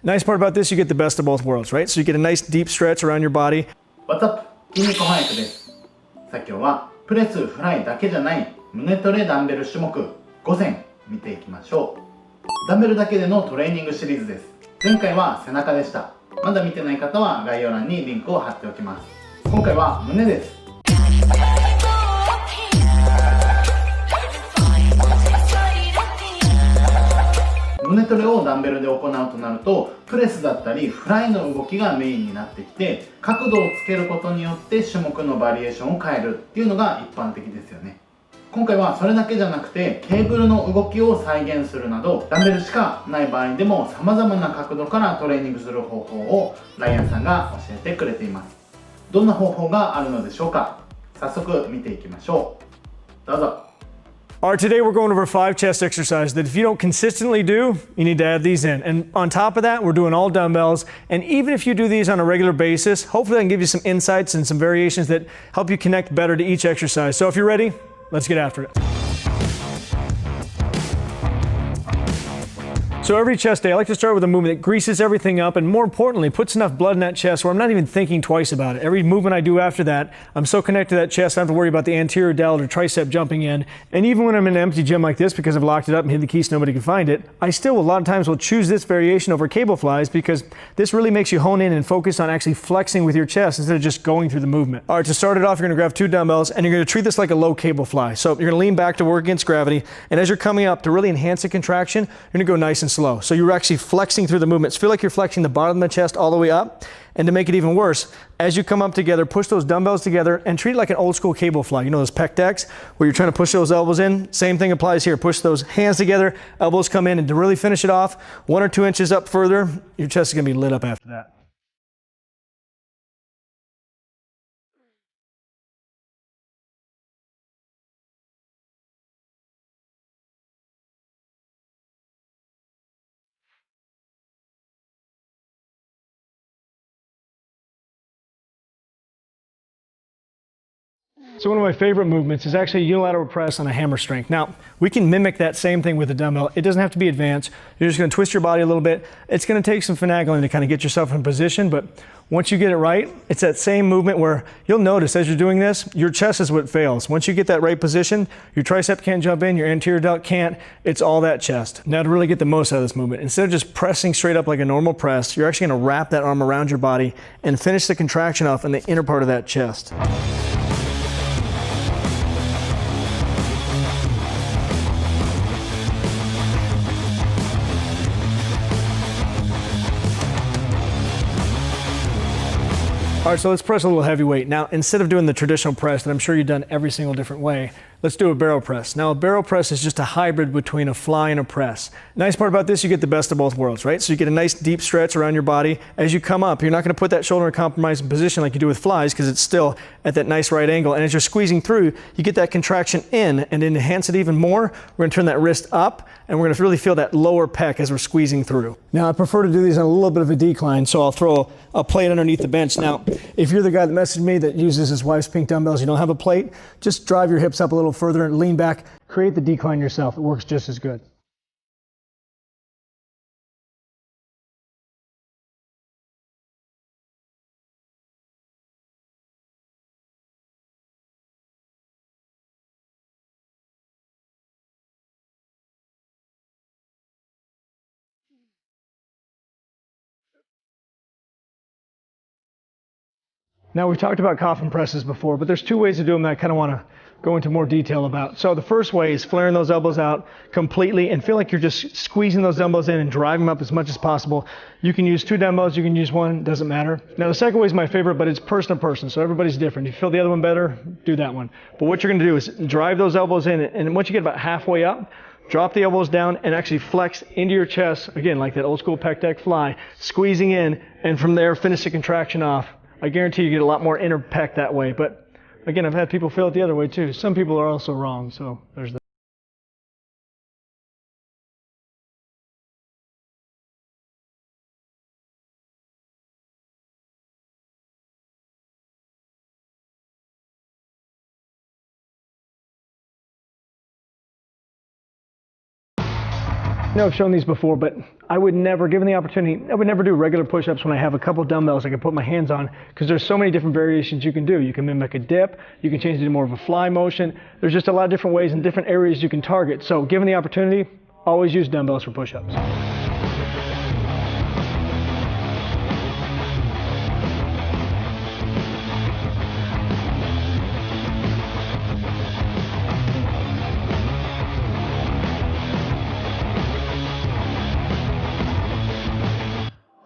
Nice part about this, you get the best of both worlds, right? So you get a nice deep stretch around your body. What's up? 筋肉翻訳です。さあ今日はプレスフライだけじゃない胸トレダンベル種目5選見ていきましょう。ダンベルだけでのトレーニングシリーズです。前回は背中でした。まだ見てない方は概要欄にリンクを貼っておきます。今回は胸です。胸トレをダンベルで行うとなるとプレスだったりフライの動きがメインになってきて、角度をつけることによって種目のバリエーションを変えるっていうのが一般的ですよね。今回はそれだけじゃなくてケーブルの動きを再現するなど、ダンベルしかない場合でも様々な角度からトレーニングする方法をライアンさんが教えてくれています。どんな方法があるのでしょうか。早速見ていきましょう。どうぞ。All right, today we're going over 5 chest exercises that if you don't consistently do, you need to add these in. And on top of that, we're doing all dumbbells. And even if you do these on a regular basis, hopefully I can give you some insights and some variations that help you connect better to each exercise. So if you're ready, let's get after it. So every chest day, I like to start with a movement that greases everything up and more importantly, puts enough blood in that chest where I'm not even thinking twice about it. Every movement I do after that, I'm so connected to that chest, I don't have to worry about the anterior delt or tricep jumping in. And even when I'm in an empty gym like this, because I've locked it up and hid the key so nobody can find it, I still a lot of times will choose this variation over cable flies because this really makes you hone in and focus on actually flexing with your chest instead of just going through the movement. All right, to start it off, you're gonna grab 2 dumbbells and you're gonna treat this like a low cable fly. So you're gonna lean back to work against gravity. And as you're coming up to really enhance the contraction, you're gonna go nice and slow. So you're actually flexing through the movements. Feel like you're flexing the bottom of the chest all the way up. And to make it even worse, as you come up together, push those dumbbells together and treat it like an old school cable fly. You know those pec decks where you're trying to push those elbows in? Same thing applies here. Push those hands together, elbows come in, and to really finish it off, 1 or 2 inches up further, your chest is gonna be lit up after that. So one of my favorite movements is actually a unilateral press on a hammer strength. Now, we can mimic that same thing with a dumbbell. It doesn't have to be advanced. You're just gonna twist your body a little bit. It's gonna take some finagling to kind of get yourself in position, but once you get it right, it's that same movement where you'll notice as you're doing this, your chest is what fails. Once you get that right position, your tricep can't jump in, your anterior delt can't. It's all that chest. Now to really get the most out of this movement, instead of just pressing straight up like a normal press, you're actually gonna wrap that arm around your body and finish the contraction off in the inner part of that chest. All right, so let's press a little heavy weight. Now, instead of doing the traditional press that I'm sure you've done every single different way, let's do a barrel press. Now, a barrel press is just a hybrid between a fly and a press. Nice part about this, you get the best of both worlds, right? So you get a nice deep stretch around your body. As you come up, you're not gonna put that shoulder in a compromising position like you do with flies because it's still at that nice right angle. And as you're squeezing through, you get that contraction in, and to enhance it even more, we're gonna turn that wrist up and we're gonna really feel that lower pec as we're squeezing through. Now, I prefer to do these on a little bit of a decline, so I'll throw a plate underneath the bench. Now, if you're the guy that messaged me that uses his wife's pink dumbbells, you don't have a plate, just drive your hips up a little further and lean back, create the decline yourself. It works just as good. Now, we've talked about coffin presses before, but there's 2 ways to do them that I kind of want to go into more detail about. So the first way is flaring those elbows out completely and feel like you're just squeezing those dumbbells in and driving them up as much as possible. You can use 2 dumbbells, you can use 1, doesn't matter. Now the second way is my favorite, but it's person to person, so everybody's different. If you feel the other one better, do that one. But what you're going to do is drive those elbows in, and once you get about halfway up, drop the elbows down and actually flex into your chest, again, like that old school pec deck fly, squeezing in, and from there, finish the contraction off. I guarantee you get a lot more inner pec that way, but again, I've had people feel it the other way too. Some people are also wrong, so there's that. know I've shown these before, but I would never, given the opportunity, I would never do regular push-ups when I have a couple dumbbells I can put my hands on, because there's so many different variations you can do. You can mimic a dip, you can change it to more of a fly motion. There's just a lot of different ways and different areas you can target. So given the opportunity, always use dumbbells for push-ups.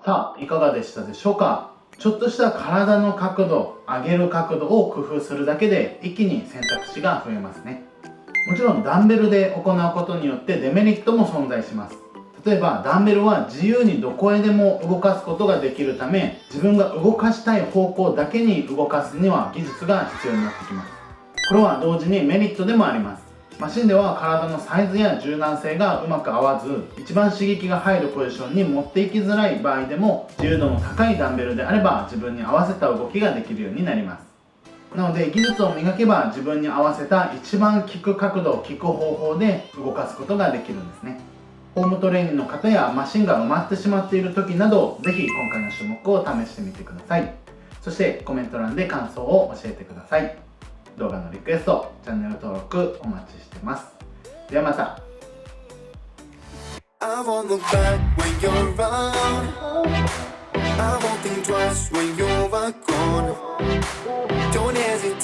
さあ、いかがでしたでしょうか。ちょっとした体の角度、上げる角度を工夫するだけで一気に選択肢が増えますね。もちろんダンベルで行うことによってデメリットも存在します。例えばダンベルは自由にどこへでも動かすことができるため、自分が動かしたい方向だけに動かすには技術が必要になってきます。これは同時にメリットでもあります。マシンでは体のサイズや柔軟性がうまく合わず、一番刺激が入るポジションに持っていきづらい場合でも、自由度の高いダンベルであれば自分に合わせた動きができるようになります。なので技術を磨けば自分に合わせた一番効く角度、効く方法で動かすことができるんですね。ホームトレーニングの方やマシンが埋まってしまっている時など、ぜひ今回の種目を試してみてください。そしてコメント欄で感想を教えてください。動画のリクエスト、チャンネル登録お待ちしてます。ではまた。I won't look back when you're around. I won't think twice when you're gone. Don't hesitate.